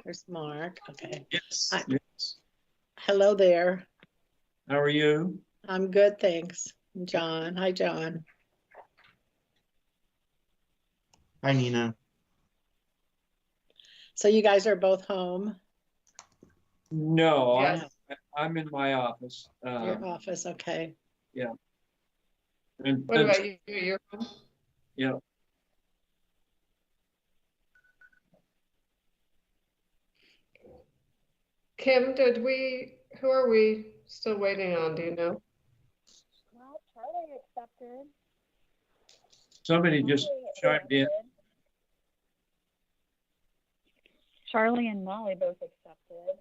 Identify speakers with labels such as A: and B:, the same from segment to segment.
A: There's Mark. Okay.
B: Yes.
A: Hi.
B: Yes.
A: Hello there.
B: How are you?
A: I'm good, thanks. John. Hi, John.
C: Hi, Nina.
A: So you guys are both home?
B: No,
D: Yes.
B: I'm in my office.
A: Your office, okay.
B: Yeah. And,
D: What about you? You're home?
B: yeah.
D: Kim, who are we still waiting on? Do you know?
E: Well, Charlie accepted.
B: Somebody just chimed in.
E: Charlie and Molly both accepted.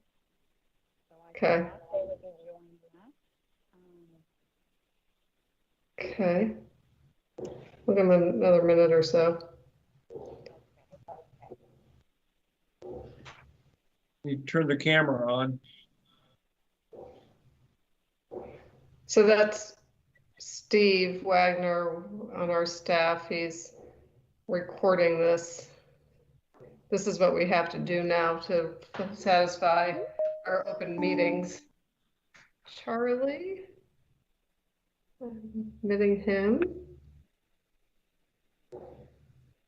E: So I
D: Okay.
E: thought they would be joining us.
D: Okay. We'll give them another minute or so.
B: You turn the camera on.
D: So that's Steve Wagner on our staff. He's recording this. This is what we have to do now to satisfy our open meetings. Charlie, I'm admitting him.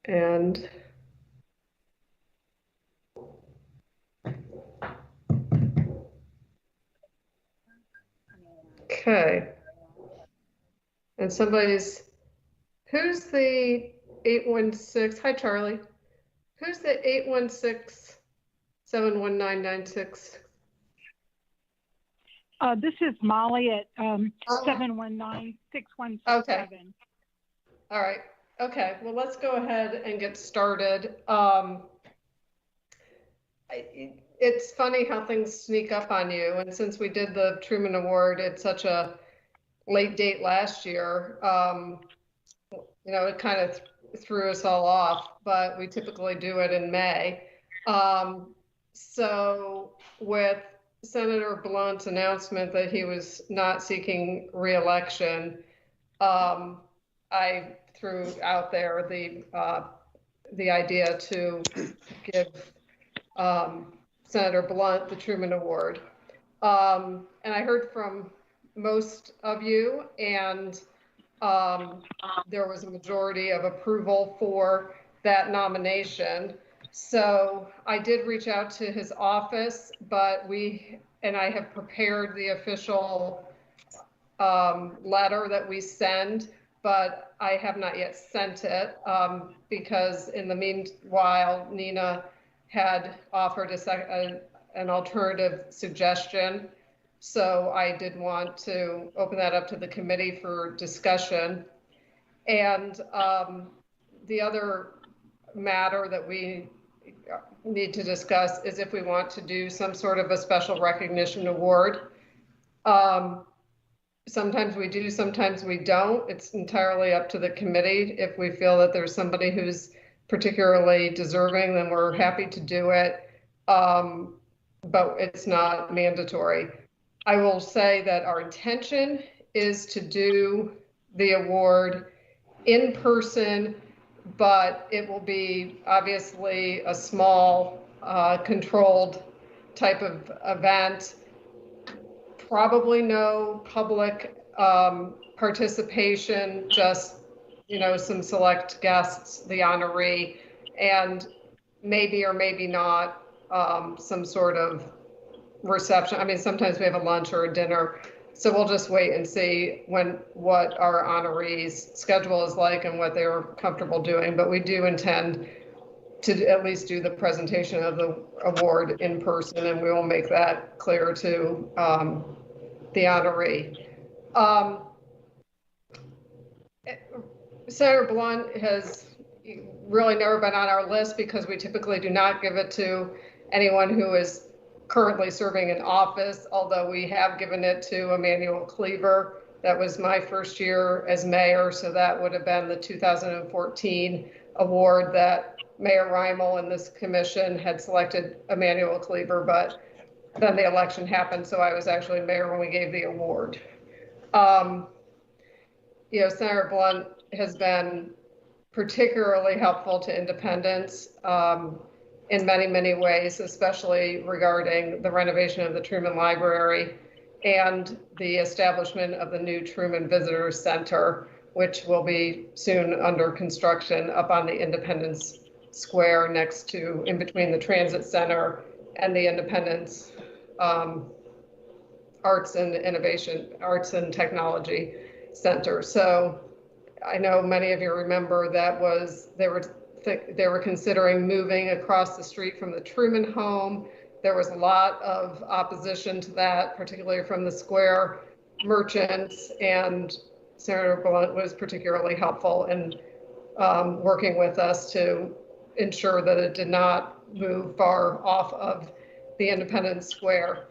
D: And okay. And who's the 816? Hi, Charlie. Who's the 816-71996?
F: This is Molly at
D: Oh.
F: 719-6167.
D: Okay. All right. Okay. Well, let's go ahead and get started. It's funny how things sneak up on you. And since we did the Truman Award at such a late date last year, it kind of threw us all off, but we typically do it in May. So with Senator Blunt's announcement that he was not seeking re-election, I threw out there the idea to give Senator Blunt the Truman Award. And I heard from most of you, and there was a majority of approval for that nomination. So I did reach out to his office, but I have prepared the official letter that we send, but I have not yet sent it because in the meanwhile, Nina had offered an alternative suggestion. So I did want to open that up to the committee for discussion. And the other matter that we need to discuss is if we want to do some sort of a special recognition award. Sometimes we do, sometimes we don't. It's entirely up to the committee. If we feel that there's somebody who's particularly deserving, then we're happy to do it, but it's not mandatory. I will say that our intention is to do the award in person, but it will be obviously a small, controlled type of event. Probably no public participation, just some select guests, the honoree, and maybe or maybe not some sort of reception. I mean, sometimes we have a lunch or a dinner, so we'll just wait and see what our honorees' schedule is like and what they're comfortable doing. But we do intend to at least do the presentation of the award in person, and we will make that clear to the honoree. Senator Blunt has really never been on our list because we typically do not give it to anyone who is currently serving in office, although we have given it to Emmanuel Cleaver. That was my first year as mayor, so that would have been the 2014 award that Mayor Reimel and this commission had selected Emmanuel Cleaver, but then the election happened, so I was actually mayor when we gave the award. Senator Blunt has been particularly helpful to independents. in many, many ways, especially regarding the renovation of the Truman Library and the establishment of the new Truman Visitor Center, which will be soon under construction up on the Independence Square next to, in between the Transit Center and the Independence Arts and Innovation, Arts and Technology Center. So I know many of you remember that was, they were considering moving across the street from the Truman home. There was a lot of opposition to that, particularly from the square merchants, and Senator Blunt was particularly helpful in working with us to ensure that it did not move far off of the Independence Square.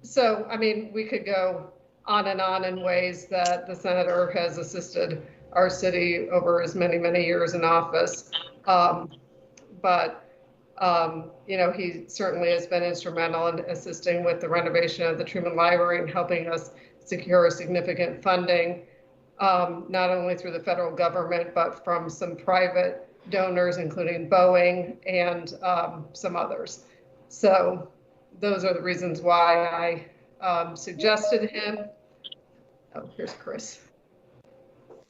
D: So, I mean, we could go on and on in ways that the senator has assisted our city over his many, many years in office. You know, he certainly has been instrumental in assisting with the renovation of the Truman Library and helping us secure significant funding, not only through the federal government, but from some private donors, including Boeing and some others. So those are the reasons why I suggested him. Oh, here's Chris.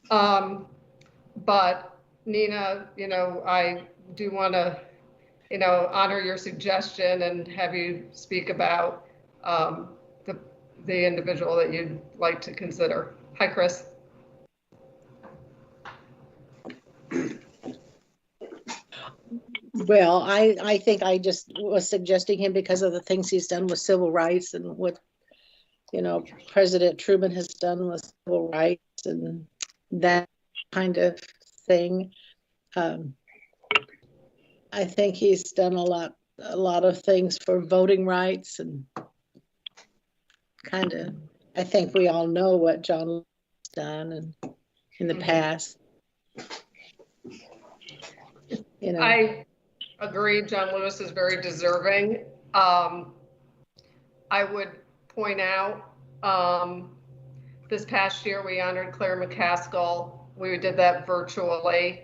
D: But Nina, you know, I do want to, you know, honor your suggestion and have you speak about the individual that you'd like to consider. Hi, Chris.
A: Well, I think I just was suggesting him because of the things he's done with civil rights and what, you know, President Truman has done with civil rights and that kind of thing. I think he's done a lot of things for voting rights, and kind of, I think we all know what John has done and in the past. You know,
D: I agree. John Lewis is very deserving. I would point out this past year we honored Claire McCaskill. We did that virtually.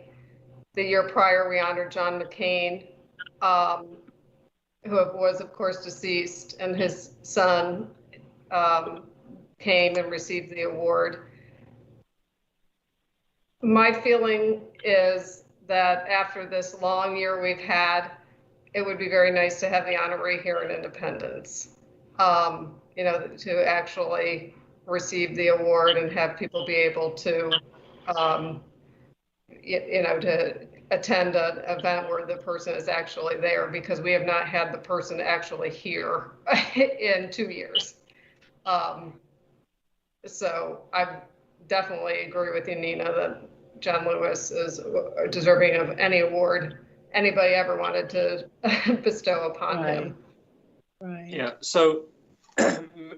D: The year prior, we honored John McCain, who was, of course, deceased, and his son came and received the award. My feeling is that after this long year we've had, it would be very nice to have the honoree here in Independence, you know, to actually receive the award and have people be able to you know, to attend an event where the person is actually there, because we have not had the person actually here in 2 years. So I definitely agree with you, Nina, that John Lewis is deserving of any award anybody ever wanted to bestow upon him.
A: right.
B: Yeah, so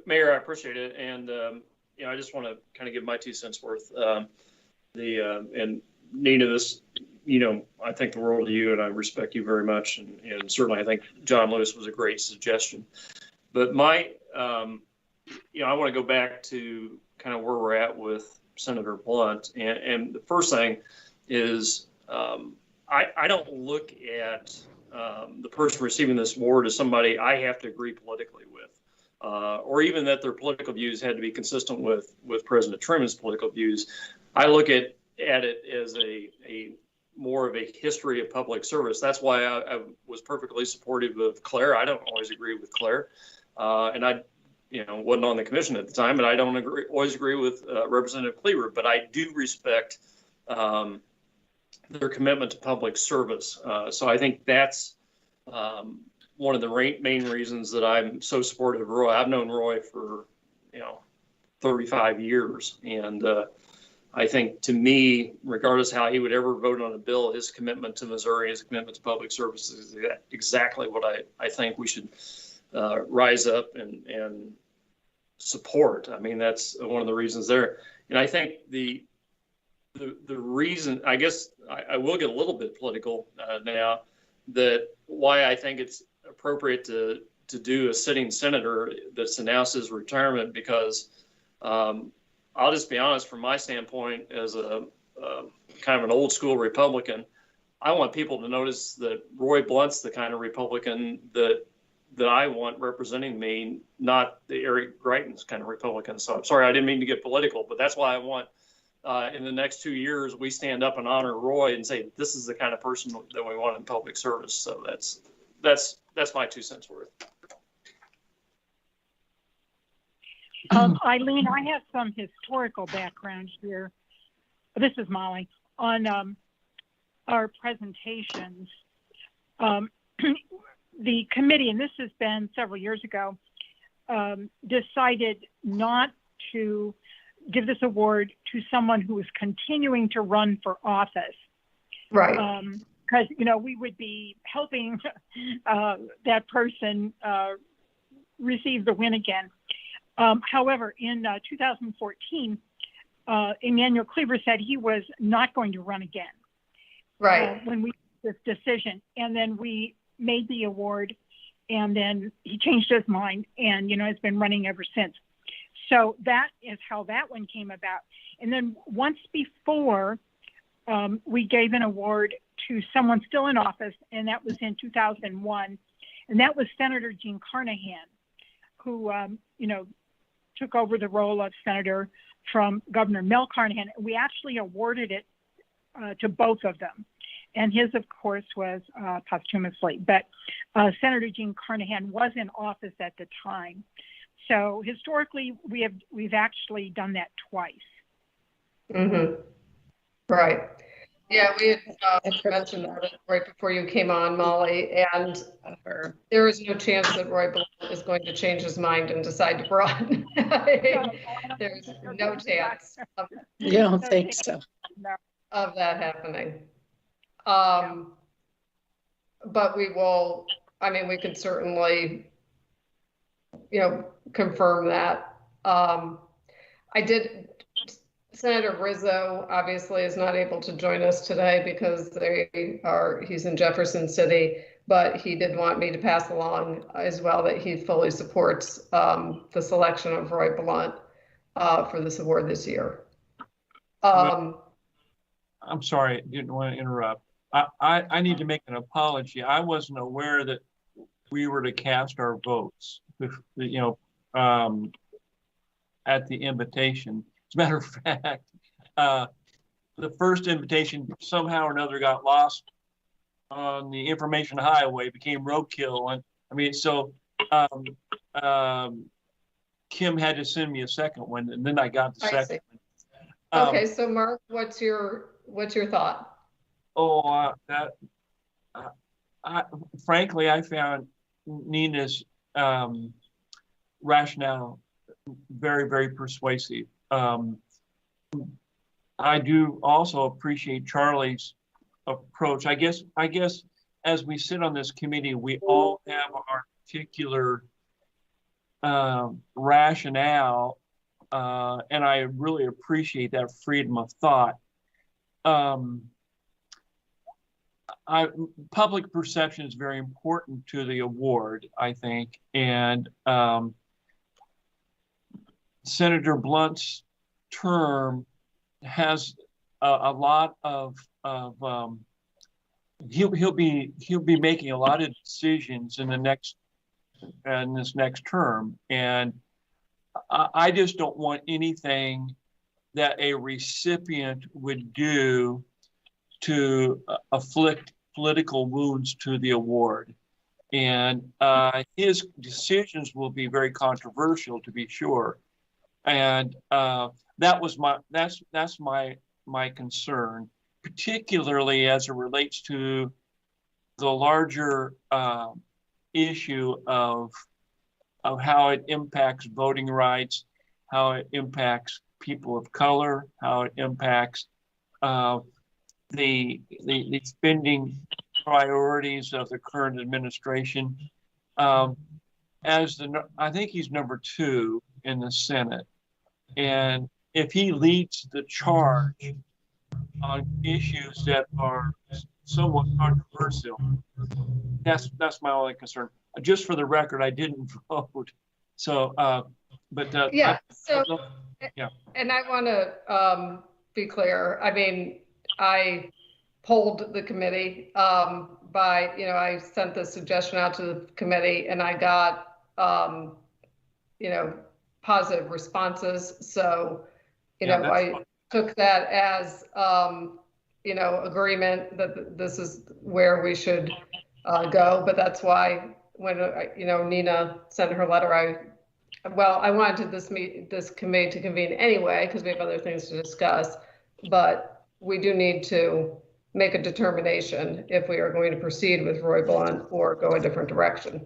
B: Mayor, I appreciate it. And, you know, I just want to kind of give my 2 cents worth. And Nina, this, you know, I think the world of you, and I respect you very much. And certainly I think John Lewis was a great suggestion. But my, you know, I want to go back to kind of where we're at with Senator Blunt. And the first thing is I don't look at the person receiving this award as somebody I have to agree politically with, or even that their political views had to be consistent with President Truman's political views. I look at it as a more of a history of public service. That's why I was perfectly supportive of Claire. I don't always agree with Claire, and I, you know, wasn't on the commission at the time, but I don't always agree with Representative Cleaver. But I do respect their commitment to public service. So I think that's one of the main reasons that I'm so supportive of Roy. I've known Roy for, you know, 35 years, and I think, to me, regardless of how he would ever vote on a bill, his commitment to Missouri, his commitment to public services is exactly what I think we should rise up and support. I mean, that's one of the reasons there. And I think the reason, I guess I will get a little bit political now, that why I think it's appropriate to do a sitting senator that's announced his retirement, because I'll just be honest, from my standpoint as a kind of an old school Republican, I want people to notice that Roy Blunt's the kind of Republican that I want representing me, not the Eric Greitens kind of Republican. So I'm sorry, I didn't mean to get political, but that's why I want in the next 2 years we stand up and honor Roy and say this is the kind of person that we want in public service. So that's my 2 cents worth.
F: Eileen, I have some historical background here. This is Molly on our presentations. The committee, and this has been several years ago, decided not to give this award to someone who is continuing to run for office.
D: Right.
F: Because, we would be helping that person receive the win again. However, in 2014, Emmanuel Cleaver said he was not going to run again.
D: Right.
F: When we made this decision, and then we made the award, and then he changed his mind, and has been running ever since. So that is how that one came about. And then once before, we gave an award to someone still in office, and that was in 2001, and that was Senator Jean Carnahan, who took over the role of senator from Governor Mel Carnahan. We actually awarded it to both of them. And his, of course, was posthumously. But Senator Jean Carnahan was in office at the time. So historically, we've actually done that twice.
D: Mm-hmm. Right. Yeah, we had mentioned that right before you came on, Molly, and there is no chance that Roy Blunt is going to change his mind and decide to run. There's no chance
A: You don't think so?
D: of that happening. But we will, we can certainly, confirm that. Senator Rizzo obviously is not able to join us today because he's in Jefferson City, but he did want me to pass along as well that he fully supports the selection of Roy Blunt for this award this year.
G: I'm sorry, didn't want to interrupt. I need to make an apology. I wasn't aware that we were to cast our votes, at the invitation. As a matter of fact, the first invitation somehow or another got lost on the information highway, became roadkill. And Kim had to send me a second one, and then I got the second one.
D: Okay, so Mark, what's your thought?
G: Frankly, I found Nina's rationale very, very persuasive. I do also appreciate Charlie's approach. I guess as we sit on this committee, we all have our particular rationale, and I really appreciate that freedom of thought. Public perception is very important to the award, I think, and Senator Blunt's term has a lot of he'll be making a lot of decisions in this next term, and I just don't want anything that a recipient would do to afflict political wounds to the award. And his decisions will be very controversial, to be sure. And that's my concern, particularly as it relates to the larger issue of how it impacts voting rights, how it impacts people of color, how it impacts the spending priorities of the current administration. I think he's number 2 in the Senate. And if he leads the charge on issues that are somewhat controversial, that's my only concern. Just for the record, I didn't vote. So,
D: yeah.
G: Yeah.
D: And I want to be clear. I polled the committee by, I sent the suggestion out to the committee and I got, positive responses. So, I took that as, agreement that this is where we should go. But that's why when, Nina sent her letter, I wanted this committee to convene anyway, because we have other things to discuss, but we do need to make a determination if we are going to proceed with Roy Blunt or go a different direction.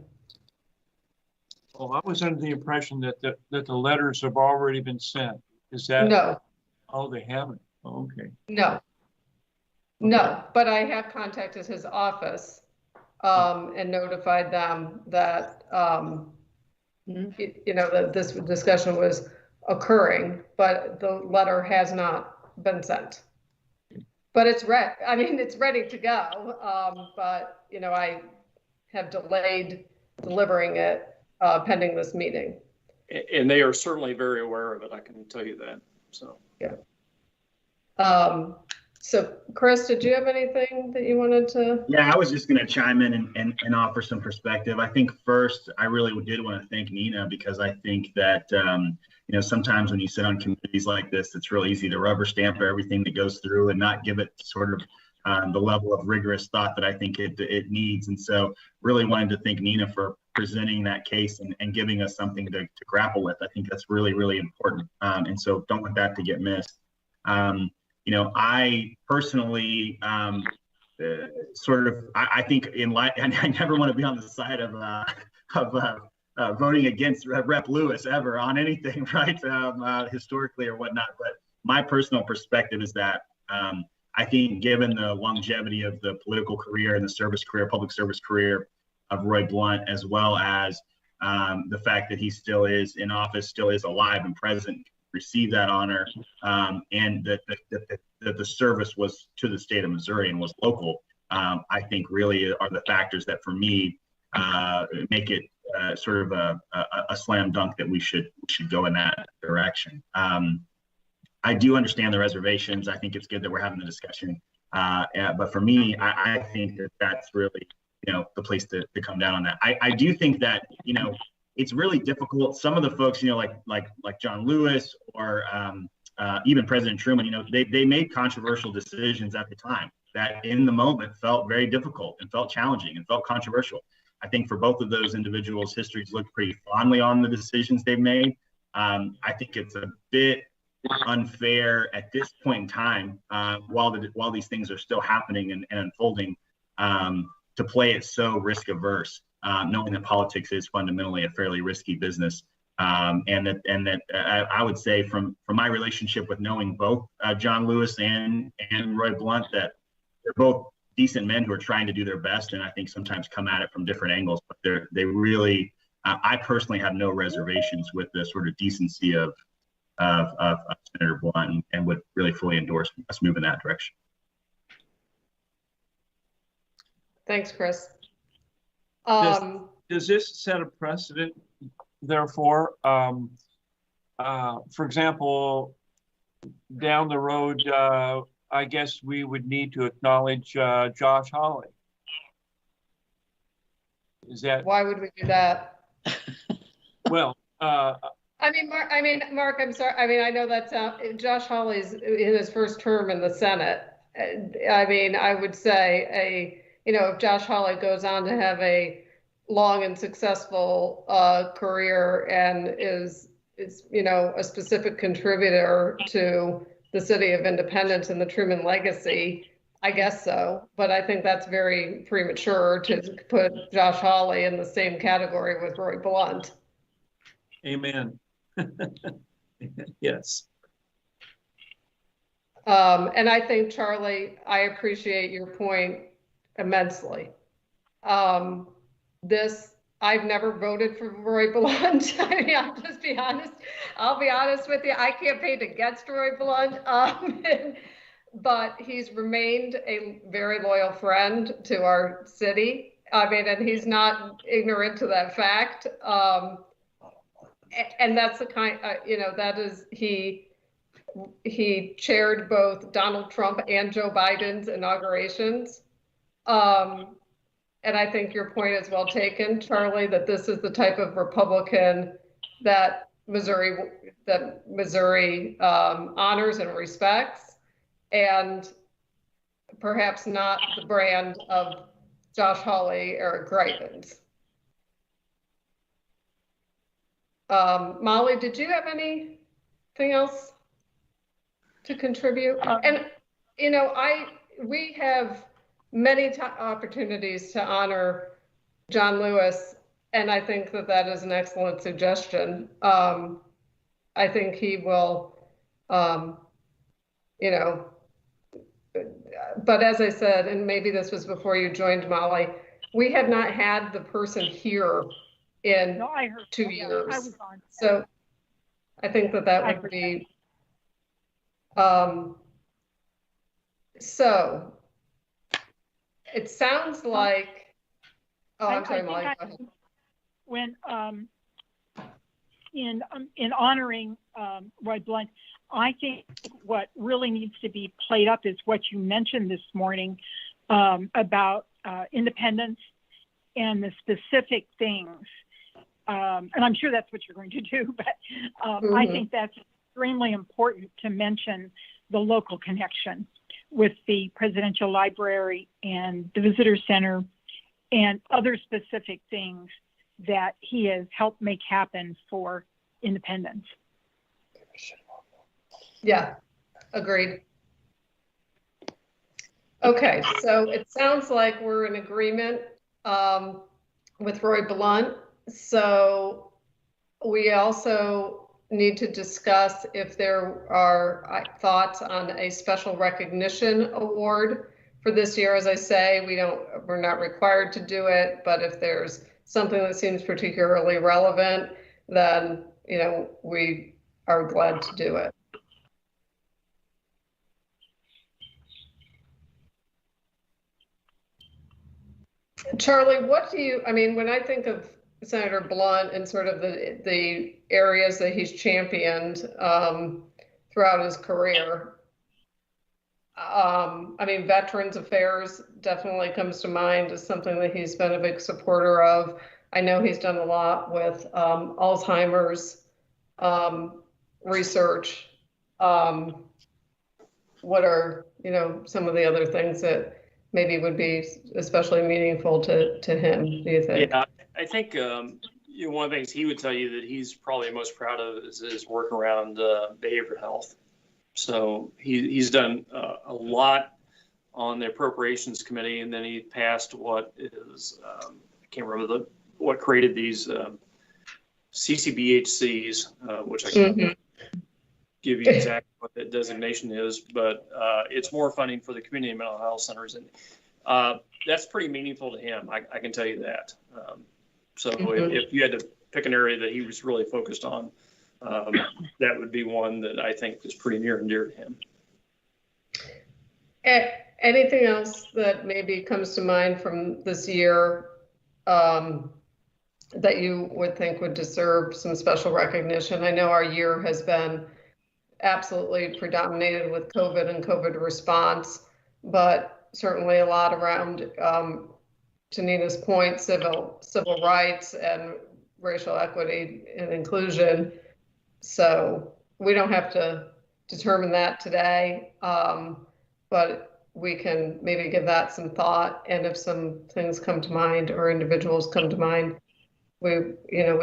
G: Well, I was under the impression that the letters have already been sent. Is that?
D: No.
G: Oh, they haven't. Oh, okay.
D: No. No, but I have contacted his office and notified them that, that this discussion was occurring, but the letter has not been sent. But it's it's ready to go. But, I have delayed delivering it pending this meeting.
B: And they are certainly very aware of it. I can tell you that. So,
D: yeah. So Chris, did you have anything that you wanted to?
H: Yeah, I was just going to chime in and offer some perspective. I think first, I really did want to thank Nina, because I think that, sometimes when you sit on committees like this, it's real easy to rubber stamp everything that goes through and not give it sort of the level of rigorous thought that I think it needs. And so really wanted to thank Nina for presenting that case and giving us something to grapple with. I think that's really, really important. And so don't want that to get missed. I personally I think in light, and I never want to be on the side of voting against Rep. Lewis ever on anything, right? Historically or whatnot. But my personal perspective is that I think given the longevity of the political career and the public service career of Roy Blunt, as well as the fact that he still is in office, still is alive and present, receive that honor, and that the service was to the state of Missouri and was local, I think really are the factors that for me make it sort of a slam dunk that we should go in that direction. I do understand the reservations. I think it's good that we're having the discussion. But for me, I think that that's really, the place to come down on that. I do think that, it's really difficult. Some of the folks, like John Lewis or even President Truman, they made controversial decisions at the time that in the moment felt very difficult and felt challenging and felt controversial. I think for both of those individuals, histories look pretty fondly on the decisions they've made. I think it's a bit unfair at this point in time, while these things are still happening and unfolding, to play it so risk averse, knowing that politics is fundamentally a fairly risky business, and that I would say from my relationship with knowing both John Lewis and Roy Blunt, that they're both decent men who are trying to do their best, and I think sometimes come at it from different angles. But they really, I personally have no reservations with the sort of decency of Senator Blunt, and would really fully endorse us moving that direction.
D: Thanks, Chris.
G: Does this set a precedent, therefore? For example, down the road, I guess we would need to acknowledge Josh Hawley. Is that?
D: Why would we do that?
G: Well,
D: Mark, I'm sorry. I know that's Josh Hawley's in his first term in the Senate. I would say if Josh Hawley goes on to have a long and successful career and is a specific contributor to the city of Independence and the Truman legacy, I guess so. But I think that's very premature to put Josh Hawley in the same category with Roy Blunt.
G: Amen. Yes.
D: And I think, Charlie, I appreciate your point immensely. I've never voted for Roy Blunt. I'll just be honest. I'll be honest with you. I campaigned against Roy Blunt, but he's remained a very loyal friend to our city. And he's not ignorant to that fact. And that's the kind, that is, he he chaired both Donald Trump and Joe Biden's inaugurations. And I think your point is well taken, Charlie, that this is the type of Republican that Missouri honors and respects, and perhaps not the brand of Josh Hawley, Eric Greitens. Molly, did you have anything else to contribute? And you know, we have many opportunities to honor John Lewis, and I think that that is an excellent suggestion. I think he will, you know, but as I said, and maybe this was before you joined, Molly, we have not had the person here in 2 years.
F: I was on.
D: So I think that that would be, so it sounds like, oh, I'm sorry, Molly, go ahead.
F: When in honoring Roy Blunt, I think what really needs to be played up is what you mentioned this morning about independence and the specific things. And I'm sure that's what you're going to do, but I think that's extremely important to mention the local connection with the Presidential Library and the Visitor Center and other specific things that he has helped make happen for independence.
D: Yeah, agreed. Okay, so it sounds like we're in agreement with Roy Blunt. So we also need to discuss if there are thoughts on a special recognition award for this year. As I say, we're not required to do it, but if there's something that seems particularly relevant, then, you know, we are glad to do it. Charlie, what do you, I mean, when I think of Senator Blunt and sort of the areas that he's championed throughout his career, I mean, Veterans Affairs definitely comes to mind as something that he's been a big supporter of. I know he's done a lot with Alzheimer's research. What are, you know, some of the other things that maybe would be especially meaningful to him, do you think?
B: Yeah, I think you know, one of the things he would tell you that he's probably most proud of is his work around behavioral health. So he's done a lot on the appropriations committee, and then he passed what is I can't remember what created these CCBHCs, which I can't give you exactly what that designation is, but it's more funding for the community mental health centers, and that's pretty meaningful to him. I can tell you that. So if you had to pick an area that he was really focused on, that would be one that I think is pretty near and dear to him.
D: Anything else that maybe comes to mind from this year that you would think would deserve some special recognition? I know our year has been absolutely predominated with COVID and COVID response, but certainly a lot around, to Nina's point, civil rights and racial equity and inclusion. So we don't have to determine that today, but we can maybe give that some thought. And if some things come to mind or individuals come to mind, we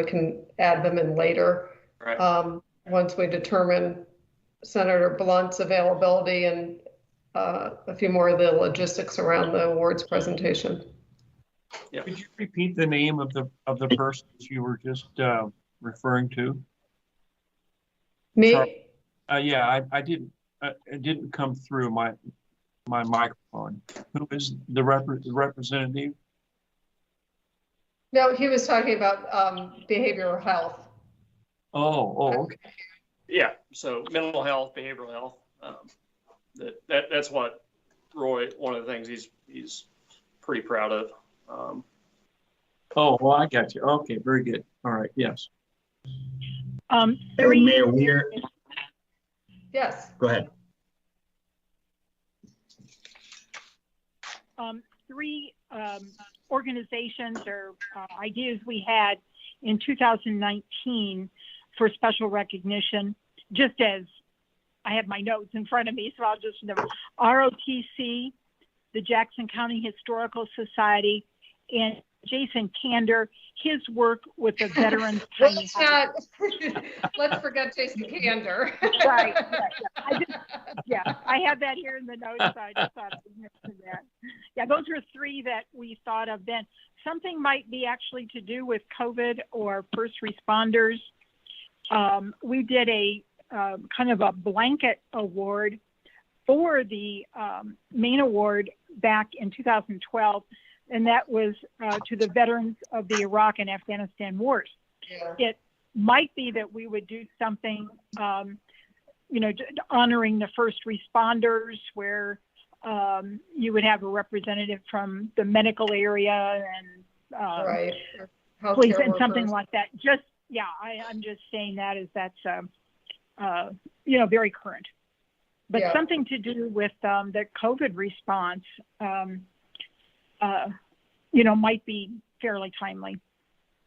D: can add them in later. Right. Once we determine Senator Blunt's availability and a few more of the logistics around the awards presentation.
G: Yeah. Could you repeat the name of the persons you were just referring to?
D: Me?
G: Yeah, I didn't. It didn't come through my microphone. Who is the representative?
D: No, he was talking about behavioral health.
G: Oh, okay.
B: Yeah, so mental health, behavioral health. That's what Roy. One of the things he's pretty proud of.
G: Oh, well, I got you. Okay, very good. All right, yes.
H: Mayor Weir.
D: Yes.
H: Go ahead.
F: Three organizations or ideas we had in 2019 for special recognition, just as I have my notes in front of me, so I'll just know. ROTC, the Jackson County Historical Society, and Jason Kander, his work with the veterans.
D: Let's forget Jason Kander.
F: Right. I have that here in the notes, so I just thought I'd mention that. Yeah, those are three that we thought of then. Something might be actually to do with COVID or first responders. We did a kind of a blanket award for the main award back in 2012, and that was to the veterans of the Iraq and Afghanistan wars.
D: Yeah.
F: It might be that we would do something, honoring the first responders, where you would have a representative from the medical area and
D: Right.
F: police and
D: Healthcare
F: something
D: workers.
F: like that. I'm just saying that as that's very current. But
D: Yeah.
F: something to do with the COVID response, might be fairly timely.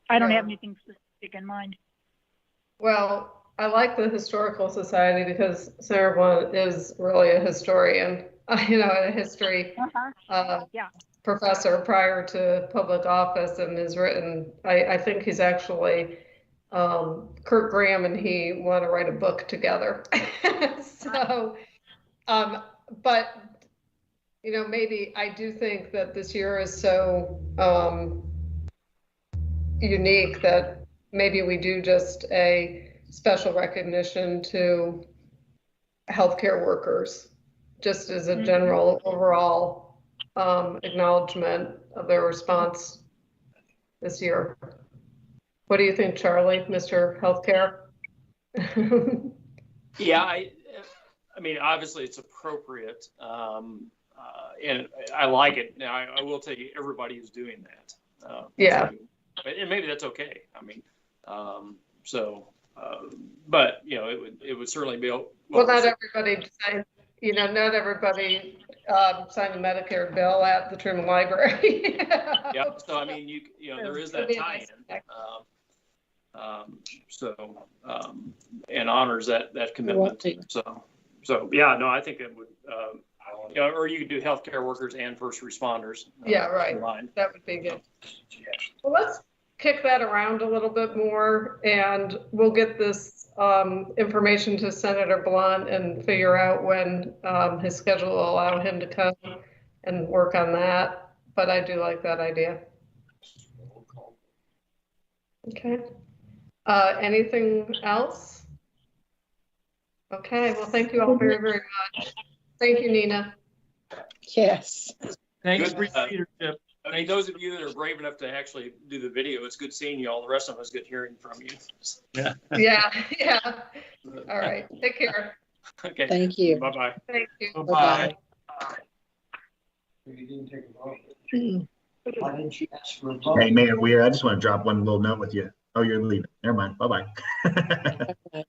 F: I don't
D: Yeah.
F: have anything specific in mind.
D: Well, I like the Historical Society because Sarah Blunt is really a historian, a history professor prior to public office, and has written, I think he's actually, Kurt Graham and he want to write a book together. So, but, maybe I do think that this year is so unique that maybe we do just a special recognition to healthcare workers, just as a general overall acknowledgement of their response this year. What do you think, Charlie, Mr. Healthcare?
B: Yeah, I mean, obviously it's appropriate, and I like it. Now, I will tell you, everybody is doing that.
D: Yeah.
B: And maybe that's okay. I mean, but it would certainly be.
D: Well, not everybody signed. Not everybody signed the Medicare bill at the Truman Library.
B: Yeah. So I mean, there is that tie-in. And honors that commitment. So yeah, no, I think it would. Or you could do healthcare workers and first responders.
D: Yeah, right.
B: Combined.
D: That would be good. Well, let's kick that around a little bit more, and we'll get this information to Senator Blunt and figure out when his schedule will allow him to come and work on that. But I do like that idea. Okay. Anything else? Okay. Well, thank you all very, very much. Thank you, Nina.
A: Yes.
G: Thanks
B: Good.
G: for your leadership.
B: I mean, those of you that are brave enough to actually do the video, it's good seeing you all. The rest of us good hearing from you.
G: Yeah.
D: Yeah. All right. Take care.
B: Okay.
A: Thank you.
B: Bye-bye.
D: Thank you.
G: Bye-bye.
H: Hey, Mayor Weir, I just want to drop one little note with you. Oh, you're leaving. Never mind. Bye-bye.